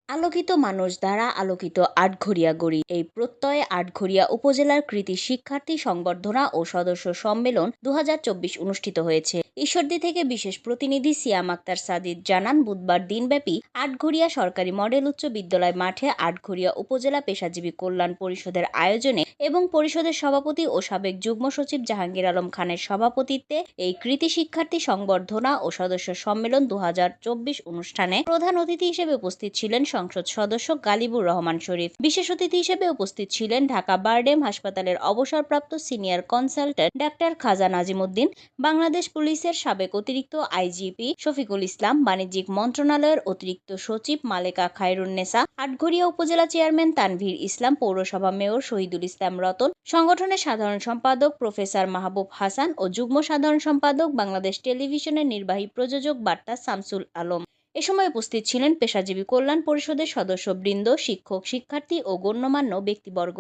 আলোকিত মানুষ দ্বারা আলোকিত আটঘরিয়া গড়ি এই প্রত্যয়ে আটঘরিয়া উপজেলার কৃতি শিক্ষার্থী সংবর্ধনা ও সদস্য সম্মেলন ২০২৪ অনুষ্ঠিত হয়েছে। ঈশ্বরদী থেকে বিশেষ প্রতিনিধি সিয়াম আক্তার সাদিদ জানান, বুধবার দিনব্যাপী আটঘরিয়া সরকারি মডেল উচ্চ বিদ্যালয় মাঠে আটঘরিয়া উপজেলা পেশাজীবী কল্যাণ পরিষদের আয়োজনে এবং পরিষদের সভাপতি ও সাবেক যুগ্ম সচিব জাহাঙ্গীর আলম খানের সভাপতিত্বে এই কৃতি শিক্ষার্থী সংবর্ধনা ও সদস্য সম্মেলন ২০২৪ অনুষ্ঠানে প্রধান অতিথি হিসেবে উপস্থিত ছিলেন সংসদ সদস্য গালিবুর রহমান শরীফ। বিশেষ অতিথি হিসেবে উপস্থিত ছিলেন ঢাকা বারডেম হাসপাতালের অবসরপ্রাপ্ত সিনিয়র কনসালটেন্ট ডাক্তার খাজা নাজিমুদ্দিন, বাংলাদেশ পুলিশের সাবেক অতিরিক্ত আইজিপি শফিকুল ইসলাম, বাণিজ্যিক মন্ত্রণালয়ের অতিরিক্ত সচিব মালেকা খায়রুন্নেসা, আটঘরিয়া উপজেলা চেয়ারম্যান তানভীর ইসলাম, পৌরসভা মেয়র শহীদুল ইসলাম রতন, সংগঠনের সাধারণ সম্পাদক প্রফেসর মাহবুব হাসান ও যুগ্ম সাধারণ সম্পাদক বাংলাদেশ টেলিভিশনের নির্বাহী প্রযোজক বার্তা শামসুল আলম। এ সময় উপস্থিত ছিলেন পেশাজীবী কল্যাণ পরিষদের সদস্যবৃন্দ, শিক্ষক, শিক্ষার্থী ও গণ্যমান্য ব্যক্তিবর্গ।